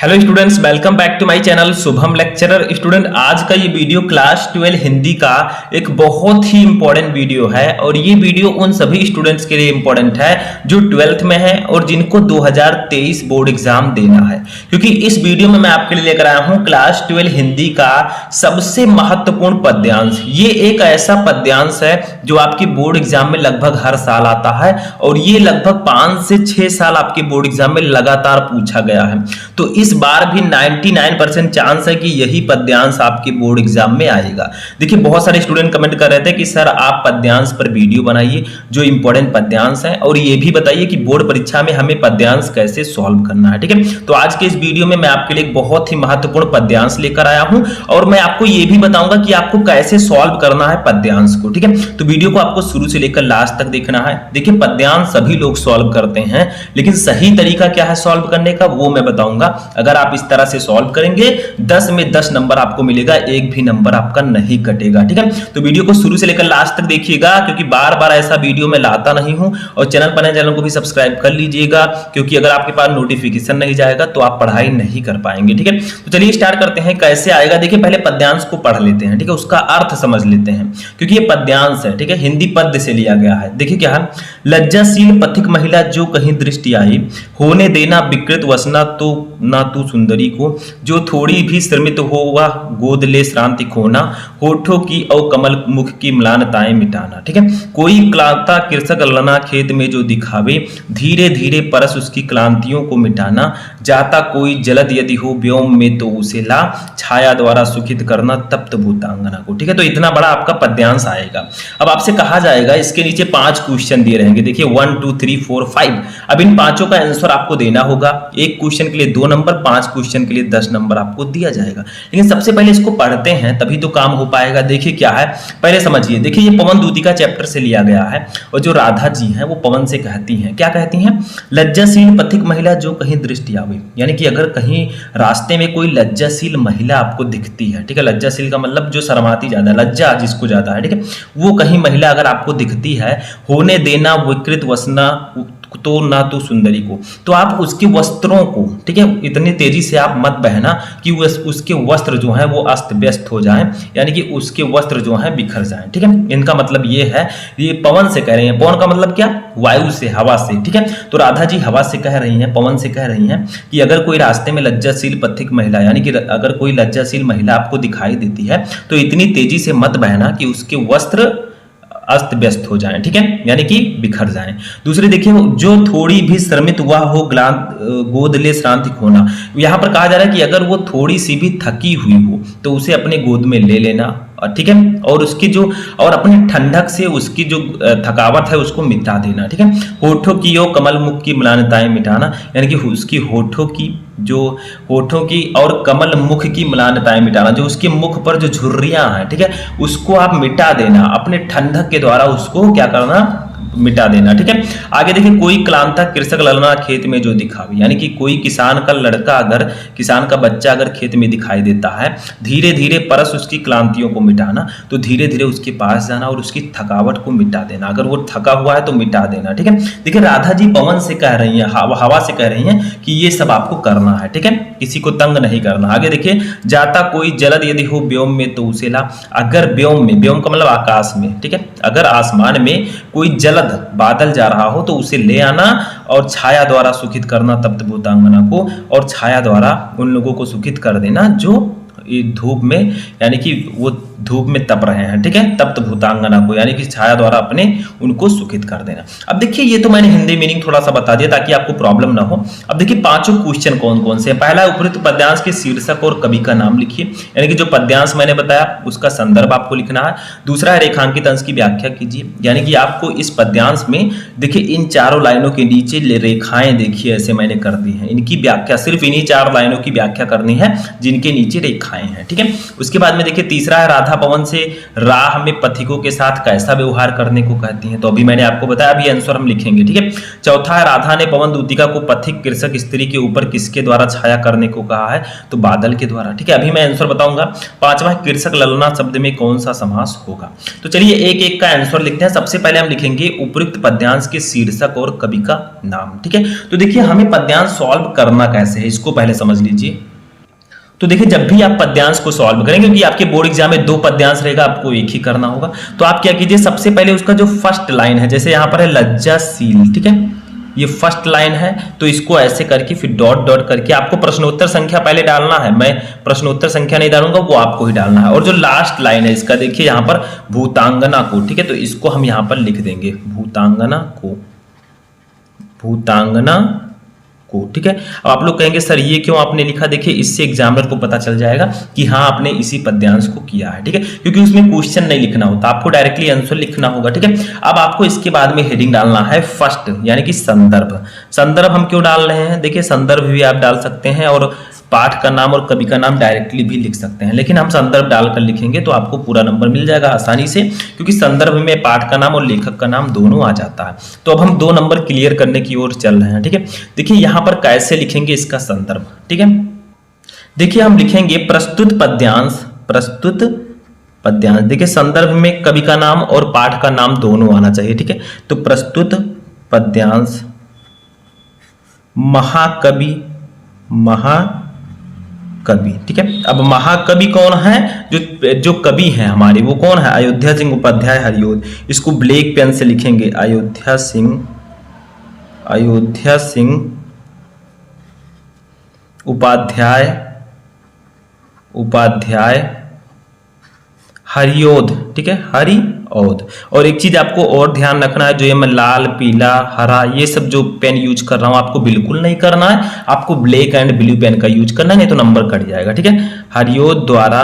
Hello students, welcome back to my channel Shubham lecturer. Student, आज का ये वीडियो क्लास 12 हिंदी का एक बहुत ही इंपॉर्टेंट वीडियो है और ये वीडियो उन सभी स्टूडेंट्स के लिए इंपॉर्टेंट है जो 12th में है और जिनको 2023 बोर्ड एग्जाम देना है, क्योंकि इस वीडियो में मैं आपके लिए लेकर आया हूं क्लास 12 हिंदी का सबसे महत्वपूर्ण पद्यांश। ये एक ऐसा पद्यांश है जो आपके बोर्ड एग्जाम में लगभग हर साल आता है और ये लगभग 5 से 6 साल आपके बोर्ड एग्जाम में लगातार पूछा गया है। तो इस बार भी 99% चांस है कि यही पद्यांश आपके बोर्ड एग्जाम में आएगा। देखिए, बहुत सारे स्टूडेंट कमेंट कर रहे थे कि सर आप पद्यांश पर वीडियो बनाइए जो इंपॉर्टेंट पद्यांश है, और ये भी बताइए कि बोर्ड परीक्षा में हमें पद्यांश कैसे सॉल्व करना है। ठीक है, तो आज के इस वीडियो में मैं आपके लिए एक बहुत ही महत्वपूर्ण पद्यांश लेकर आया हूं और मैं आपको ये भी बताऊंगा कि आपको कैसे सॉल्व करना है पद्यांश को। ठीक है, तो वीडियो को आपको शुरू से लेकर लास्ट तक देखना है। देखिए, पद्यांश सभी लोग सॉल्व करते हैं, लेकिन सही तरीका क्या है सॉल्व करने का वो मैं बताऊंगा। अगर आप इस तरह से सॉल्व करेंगे 10 में 10 नंबर आपको मिलेगा, एक भी नंबर आपका नहीं कटेगा। ठीक है, तो वीडियो को शुरू से लेकर लास्ट तक देखिएगा, क्योंकि बार बार ऐसा वीडियो मैं लाता नहीं हूं। और चैनल को भी सब्सक्राइब कर लीजिएगा, क्योंकि अगर आपके पास नोटिफिकेशन नहीं जाएगा तो आप पढ़ाई नहीं कर पाएंगे। ठीक है, तो चलिए स्टार्ट करते हैं कैसे आएगा। देखिए, पहले पद्यांश को पढ़ लेते हैं। ठीक है, उसका अर्थ समझ लेते हैं, क्योंकि ये पद्यांश है। ठीक है, हिंदी पद्य से लिया गया है। देखिए क्या है, लज्जाशील पथिक महिला जो कहीं दृष्टि आई, होने देना विकृत वसना तो ना तू सुंदरी को, जो थोड़ी भी श्रमित हो वह गोद ले श्रांति खोना, होठों की और कमल मुख की म्लानताएं मिटाना। ठीक है, कोई क्लांता कृषक लना खेत में जो दिखावे, धीरे धीरे परस उसकी क्लांतियों को मिटाना, जाता कोई जलद यदि हो व्योम में तो उसे ला, छाया द्वारा सुखित करना तप्त भूतांगना को। ठीक है, तो इतना बड़ा आपका पद्यांश आएगा। अब आपसे कहा जाएगा, इसके नीचे 5 क्वेश्चन दिए रहेंगे। देखिए 1 2 3 4 5। अब इन पांचों का आंसर आपको देना होगा। एक क्वेश्चन के लिए 2 नंबर, 5 क्वेश्चन के लिए 10 नंबर आपको दिया जाएगा। लेकिन सबसे पहले इसको पढ़ते हैं, तभी तो काम हो पाएगा। देखिए क्या है, पहले समझिए। देखिए, ये पवन दूतिका चैप्टर से लिया गया है और जो राधा जी हैं वो पवन से कहती हैं, क्या कहती हैं, लज्जाशील पथिक महिला जो कहीं दृष्टि आवे, यानी कि अगर कहीं रास्ते में कोई लज्जाशील महिला आपको दिखती है। ठीक है, लज्जाशील का मतलब जो शर्माती ज्यादा, लज्जा जिसको ज्यादा है। ठीक है, वो कहीं महिला अगर आपको दिखती है, होने देना विकृत वसना तो ना तो सुंदरी को, तो आप उसके वस्त्रों को, ठीक है, इतनी तेजी से आप मत बहना कि उसके वस्त्र जो हैं वो अस्त व्यस्त हो जाएं, यानी कि उसके वस्त्र जो हैं बिखर जाएं। ठीक है, इनका मतलब ये है, ये पवन से कह रही हैं। पवन का मतलब क्या, वायु से, हवा से। ठीक है, तो राधा जी हवा से कह रही हैं, पवन से कह रही हैं कि अगर कोई रास्ते में लज्जाशील पथिक महिला, यानी कि अगर कोई लज्जाशील महिला आपको दिखाई देती है तो इतनी तेजी से मत बहना कि उसके वस्त्र अस्त व्यस्त हो जाएं। ठीक है, यानी कि बिखर जाएं। दूसरे देखिए, जो थोड़ी भी श्रमित हुआ हो गोद ले श्रांति खोना। यहां पर कहा जा रहा है कि अगर वो थोड़ी सी भी थकी हुई हो तो उसे अपने गोद में ले लेना। ठीक है, और उसकी जो और अपनी ठंडक से उसकी जो थकावट है उसको मिटा देना। ठीक है, होठों की और कमल मुख की म्लानताएं मिटाना, यानी कि उसकी होठों की और कमल मुख की म्लानताएं मिटाना, जो उसके मुख पर जो झुर्रियां हैं, ठीक है, उसको आप मिटा देना, अपने ठंडक के द्वारा उसको क्या करना, मिटा देना। ठीक है, आगे देखिए, कोई क्लांता कृषक ललना खेत में जो दिखावे, यानी कि कोई किसान का लड़का, अगर किसान का बच्चा अगर खेत में दिखाई देता है, धीरे धीरे परस उसकी क्लांतियों को मिटाना, तो धीरे धीरे उसके पास जाना और उसकी थकावट को मिटा देना। अगर वो थका हुआ है तो मिटा देना। ठीक है, देखिए राधा जी पवन से कह रही हैं, हवा से कह रही हैं कि ये सब आपको करना है। ठीक है, किसी को तंग नहीं करना। आगे देखिए, जाता कोई जलद यदि हो व्योम में तो उसे ला, अगर व्योम में, व्योम का मतलब आकाश में, ठीक है, अगर आसमान में कोई जलद बादल जा रहा हो तो उसे ले आना और छाया द्वारा सुखित करना तप्त भूतांगना को, और छाया द्वारा उन लोगों को सुखित कर देना जो धूप में, यानी कि वो धूप में तप रहे हैं। ठीक है, तप्त भूतांगना को, यानी कि छाया द्वारा अपने उनको सुखित कर देना। अब देखिए, ये तो मैंने हिंदी मीनिंग थोड़ा सा बता दिया ताकि आपको प्रॉब्लम ना हो। अब देखिए, पांचों क्वेश्चन कौन कौन से हैं। पहला, उपरोक्त पद्यांश के शीर्षक और कवि का नाम लिखिए, यानी कि जो पद्यांश मैंने बताया उसका संदर्भ आपको लिखना है। दूसरा है, रेखांकित अंश की व्याख्या कीजिए, यानी कि आपको इस पद्यांश में देखिए इन चारों लाइनों के नीचे रेखाएं देखिए ऐसे मैंने कर दी हैं, इनकी व्याख्या, सिर्फ इन्हीं 4 लाइनों की व्याख्या करनी है जिनके नीचे रेखाएं हैं। ठीक है, उसके बाद में देखिए, तीसरा है, राधा राधा पवन से राह में पथिकों के साथ कैसा व्यवहार करने को कहती हैं? तो अभी मैंने आपको बताया, अभी आंसर हम लिखेंगे, ठीक है। चौथा है राधा ने पवन दूतिका को पथिक कृषक स्त्री के ऊपर किसके द्वारा छाया करने को कहा है? तो बादल के द्वारा, ठीक है। अभी मैं आंसर बताऊंगा। पांचवा है कृषक ललना शब्द में कौन सा समास होगा? तो चलिए एक एक का आंसर लिखते हैं। सबसे पहले हम लिखेंगे उपयुक्त पद्यांश के शीर्षक और कवि का नाम, ठीक है। तो देखिए हमें पद्यांश सॉल्व करना कैसे है, इसको पहले समझ लीजिए। तो देखिए जब भी आप पद्यांश को सॉल्व करेंगे, क्योंकि आपके बोर्ड एग्जाम में 2 पद्यांश रहेगा, आपको एक ही करना होगा, तो आप क्या कीजिए, सबसे पहले उसका जो फर्स्ट लाइन है, जैसे यहां पर है लज्जाशील, ठीक है, ये फर्स्ट लाइन है, तो इसको ऐसे करके फिर डॉट डॉट करके आपको प्रश्नोत्तर संख्या पहले डालना है। मैं प्रश्नोत्तर संख्या नहीं डालूंगा, वो आपको ही डालना है। और जो लास्ट लाइन है इसका, देखिए यहां पर भूतांगना को, ठीक है, तो इसको हम यहां पर लिख देंगे भूतांगना को, भूतांगना को, ठीक है। अब आप लोग कहेंगे सर ये क्यों आपने लिखा? देखिए इससे एग्जामिनर को पता चल जाएगा कि हाँ आपने इसी पद्यांश को किया है, ठीक है, क्योंकि उसमें क्वेश्चन नहीं लिखना होता, आपको डायरेक्टली आंसर लिखना होगा, ठीक है। अब आपको इसके बाद में हेडिंग डालना है फर्स्ट, यानी कि संदर्भ। संदर्भ हम क्यों डाल रहे हैं? देखिए संदर्भ भी आप डाल सकते हैं और पाठ का नाम और कवि का नाम डायरेक्टली भी लिख सकते हैं, लेकिन हम संदर्भ डालकर लिखेंगे तो आपको पूरा नंबर मिल जाएगा आसानी से, क्योंकि संदर्भ में पाठ का नाम और लेखक का नाम दोनों आ जाता है। तो अब हम 2 नंबर क्लियर करने की ओर चल रहे हैं, ठीक है। देखिए यहां पर कैसे लिखेंगे इसका संदर्भ, ठीक है। देखिए हम लिखेंगे प्रस्तुत पद्यांश, प्रस्तुत पद्यांश। देखिए संदर्भ में कवि का नाम और पाठ का नाम दोनों आना चाहिए, ठीक है। तो प्रस्तुत पद्यांश महाकवि, महाकवि, ठीक है। अब महाकवि कौन है? जो कवि हैं हमारे, वो कौन है? अयोध्या सिंह उपाध्याय हरिओद। इसको ब्लैक पेन से लिखेंगे, अयोध्या सिंह उपाध्याय हरिओद, ठीक है, हरिओद। और एक चीज आपको और ध्यान रखना है, जो ये मैं लाल, पीला, हरा, ये सब जो पेन यूज कर रहा हूं आपको बिल्कुल नहीं करना है, आपको ब्लैक एंड ब्लू पेन का यूज करना है, नहीं तो नंबर कट जाएगा, ठीक है। हरिओद द्वारा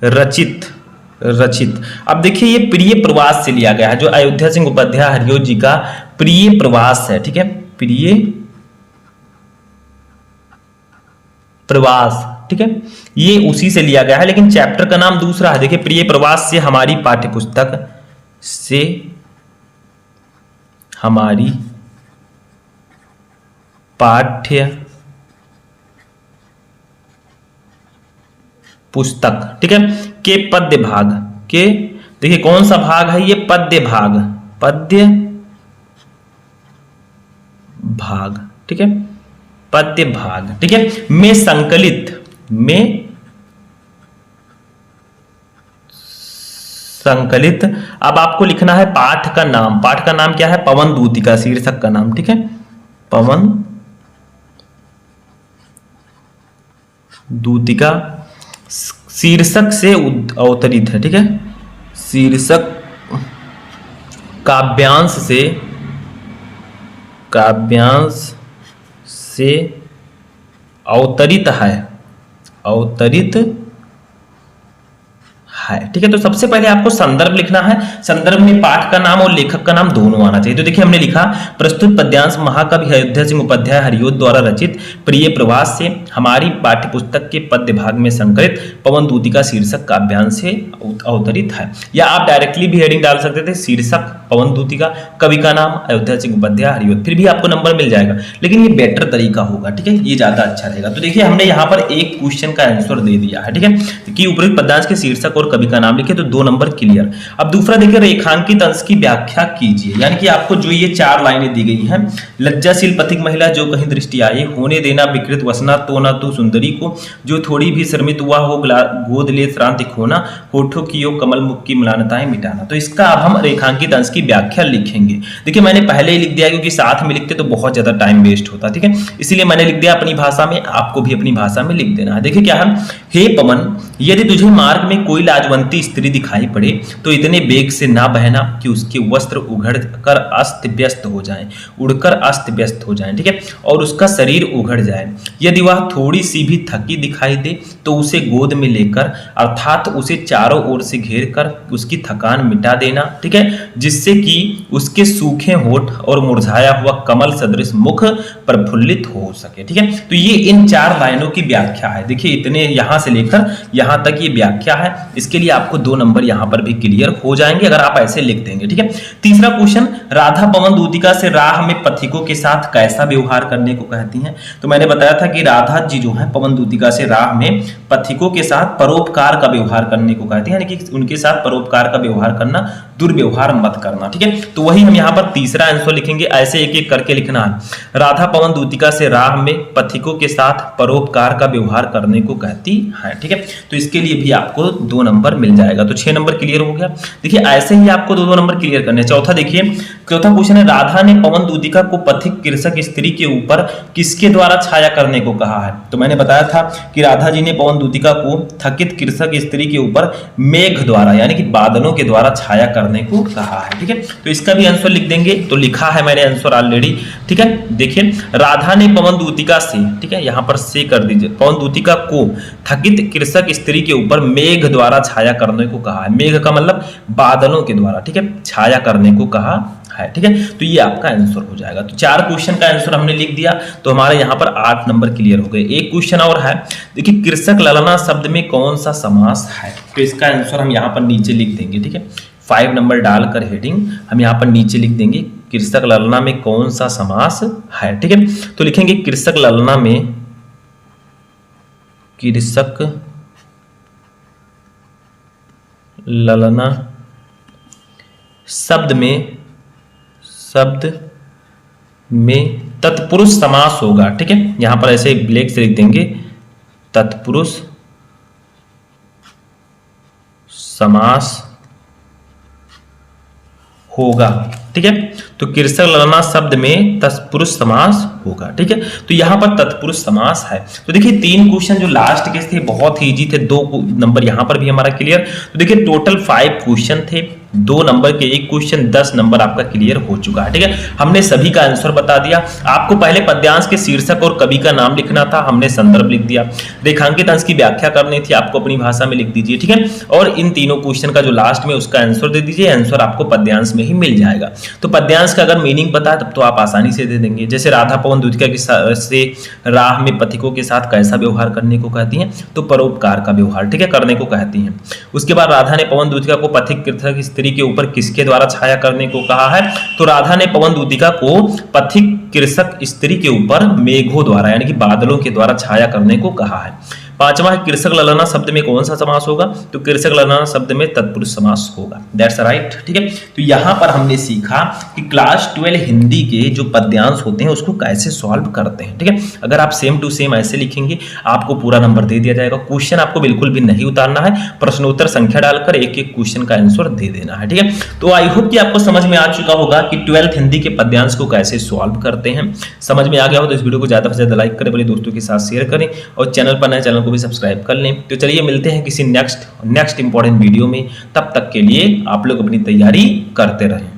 रचित। अब देखिए ये प्रिय प्रवास से लिया गया है, जो अयोध्या सिंह उपाध्याय हरिओद जी का प्रिय प्रवास है, ठीक है, प्रिय प्रवास, ठीक है, ये उसी से लिया गया है, लेकिन चैप्टर का नाम दूसरा है। देखिए प्रिय प्रवास से हमारी पाठ्यपुस्तक से हमारी पाठ्य पुस्तक, ठीक है, के पद्य भाग के, देखिए कौन सा भाग है ये? पद्य भाग, पद्य भाग, ठीक है, पद्य भाग, ठीक है, में संकलित, अब आपको लिखना है पाठ का नाम। पाठ का नाम क्या है? पवन दूतिका, शीर्षक का नाम, ठीक है, पवन दूतिका शीर्षक से अवतरित है, ठीक है, शीर्षक काव्यांश से अवतरित है, ठीक है। तो सबसे पहले आपको संदर्भ लिखना है। संदर्भ में पाठ का नाम और लेखक का नाम दोनों आना चाहिए। तो देखिए हमने लिखा प्रस्तुत पद्यांश महाकवि अयोध्या सिंह उपाध्याय हरिओद द्वारा रचित प्रिय प्रवास से हमारी पाठ्यपुस्तक के पद्य भाग में संकलित पवन दूतिका शीर्षक काव्यांश से अवतरित है। या आप डायरेक्टली भी हेडिंग डाल सकते थे, शीर्षक पवन दूतिका, कवि का नाम अयोध्या सिंह उपाध्याय हरिओद, फिर भी आपको नंबर मिल जाएगा, लेकिन ये बेटर तरीका होगा, ठीक है, ये ज्यादा अच्छा रहेगा। तो देखिए हमने यहाँ पर एक क्वेश्चन का आंसर दे दिया है, ठीक है, कि उपयुक्त पद्यांश के शीर्षक और कवि का नाम लिखे, तो 2 नंबर क्लियर। अब दूसरा देखिए रेखांकित अंश की व्याख्या कीजिए, यानी कि आपको जो ये 4 लाइनें दी गई हैं, लज्जाशील पथिक महिला जो कहीं दृष्टि आए, होने देना विकृत वसना, तो ना तू सुंदरी को, जो थोड़ी भी श्रमित हुआ हो गोद ले श्रांति खोना, होठों की यो कमल मुख की म्लानताएं मिटाना। तो इसका अब हम रेखांकित अंश की व्याख्या लिखेंगे। देखिए मैंने पहले ही लिख दिया, क्योंकि साथ में लिखते तो बहुत ज्यादा टाइम वेस्ट होता, ठीक है, इसीलिए मैंने लिख दिया अपनी भाषा में, आपको भी अपनी भाषा में लिख देना है। देखिए क्या है, हे पवन, यदि तुझे मार्ग में कोई लाजवंती स्त्री दिखाई पड़े तो इतने बेग से ना बहना कि उसके वस्त्र उघड़ कर अस्त व्यस्त हो जाएं, उड़कर अस्त व्यस्त हो जाएं, ठीक है, और उसका शरीर उघड़ जाए। यदि वह थोड़ी सी भी थकी दिखाई दे तो उसे गोद में लेकर, अर्थात उसे चारों ओर से घेर कर उसकी थकान मिटा देना, ठीक है, जिससे कि उसके सूखे होठ और मुरझाया हुआ कमल सदृश मुख प्रफुल्लित हो सके, ठीक है। तो ये इन 4 लाइनों की व्याख्या है। देखिए इतने यहां से लेकर यहां तक ये व्याख्या है। इसके लिए आपको 2 नंबर यहां पर भी क्लियर हो जाएंगे अगर आप ऐसे लिख देंगे, ठीक है। तीसरा क्वेश्चन, राधा पवन दूतिका से राह में पथिकों के साथ कैसा व्यवहार करने को कहती हैं। तो मैंने बताया था कि राधा जी जो है पवन दूतिका से राह में पथिकों के साथ परोपकार का व्यवहार करने को कहती है, यानी कि उनके साथ परोपकार का व्यवहार करना, दुर्व्यवहार मत करना, ठीक है। तो वही हम यहाँ पर तीसरा आंसर लिखेंगे, ऐसे एक एक करके लिखना है। राधा पवन दूतिका से राह में पथिकों के साथ परोपकार का व्यवहार करने को कहती है, ठीक है। तो इसके लिए भी आपको 2 नंबर मिल जाएगा, तो 6 नंबर क्लियर हो गया। देखिए ऐसे ही आपको 2 नंबर क्लियर करने। चौथा देखिए, चौथा क्वेश्चन है, राधा ने पवन दूतिका को पथिक कृषक स्त्री के ऊपर किसके द्वारा छाया करने को कहा है। तो मैंने बताया था कि राधा जी ने पवन दूतिका को थकित कृषक स्त्री के ऊपर मेघ द्वारा यानी कि बादलों के द्वारा छाया करने को कहा है, ठीक है। तो इसका भी आंसर लिख देंगे, तो लिखा है मैंने आंसर ऑलरेडी, ठीक है। देखिए राधा ने पवन दूतिका से, ठीक है, यहां पर से कर दीजिए, पवन दूतिका को थकित कृषक स्त्री के ऊपर मेघ द्वारा छाया करने को कहा है। मेघ का मतलब बादलों के द्वारा, ठीक है, छाया करने को कहा है, ठीक है। तो ये आपका आंसर हो जाएगा। तो 4 क्वेश्चन का आंसर हमने लिख दिया, तो हमारे यहाँ पर 8 नंबर क्लियर हो गए। एक क्वेश्चन और है, देखिए कृषक ललना शब्द में कौन सा समास है। तो इसका आंसर हम यहाँ पर नीचे लिख देंगे, ठीक है। 5 नंबर डालकर हेडिंग हम यहाँ पर नीचे लिख देंगे, कृषक ललना में कौन सा समास है, ठीक है। तो लिखेंगे कृषक ललना में, कृषक ललना शब्द में तत्पुरुष समास होगा, ठीक है। यहां पर ऐसे ब्लैक से लिख देंगे, तत्पुरुष समास होगा, ठीक है। तो कृषक ललना शब्द में तत्पुरुष समास होगा, ठीक है। तो यहां पर तत्पुरुष समास है। तो देखिए 3 क्वेश्चन जो लास्ट के थे बहुत ही इजी थे, 2 नंबर यहां पर भी हमारा क्लियर। तो देखिए टोटल 5 क्वेश्चन थे, 2 नंबर के एक क्वेश्चन, 10 नंबर आपका क्लियर हो चुका है, ठीक है। हमने सभी का आंसर बता दिया। आपको पहले पद्यांश के शीर्षक और कवि का नाम लिखना था, हमने संदर्भ लिख दिया। रेखांकित अंश की व्याख्या करनी थी, आपको अपनी भाषा में लिख दीजिए, ठीक है। और इन तीनों क्वेश्चन का जो लास्ट में उसका आंसर दे दीजिए, आंसर आपको पद्यांश में ही मिल जाएगा। तो पद्यांश का अगर मीनिंग पता है तब तो आप आसानी से दे देंगे। जैसे राधा पवन दूतिका से राह में पथिकों के साथ कैसा व्यवहार करने को कहती हैं, तो परोपकार का व्यवहार, ठीक है, करने को कहती हैं। उसके बाद राधा ने पवन दूतिका को पथिक कृषक स्त्री के ऊपर किसके द्वारा छाया करने को कहा है। तो राधा ने पवन दूतिका को पथिक कृषक स्त्री के ऊपर मेघों द्वारा यानी कि बादलों के द्वारा छाया करने को कहा है। 5वां है कृषक ललना शब्द में कौन सा समास होगा। तो कृषक ललना शब्द में तत्पुरुष समास होगा, दैट्स राइट, ठीक है। तो यहां पर हमने सीखा कि क्लास 12 हिंदी के जो पद्यांश होते हैं उसको कैसे सॉल्व करते हैं, ठीक है। अगर आप सेम टू सेम ऐसे लिखेंगे आपको पूरा नंबर दे दिया जाएगा। क्वेश्चन आपको बिल्कुल भी नहीं उतारना है, प्रश्नोत्तर संख्या डालकर एक एक क्वेश्चन का आंसर दे देना है, ठीक है। तो आई होप कि आपको समझ में आ चुका होगा कि 12th हिंदी के पद्यांश को कैसे सॉल्व करते हैं। समझ में आ गया हो तो इस वीडियो को ज्यादा से ज्यादा लाइक करें, बड़े दोस्तों के साथ शेयर करें और चैनल पर नए चैनल को भी सब्सक्राइब कर लें। तो चलिए मिलते हैं किसी नेक्स्ट इंपॉर्टेंट वीडियो में, तब तक के लिए आप लोग अपनी तैयारी करते रहें।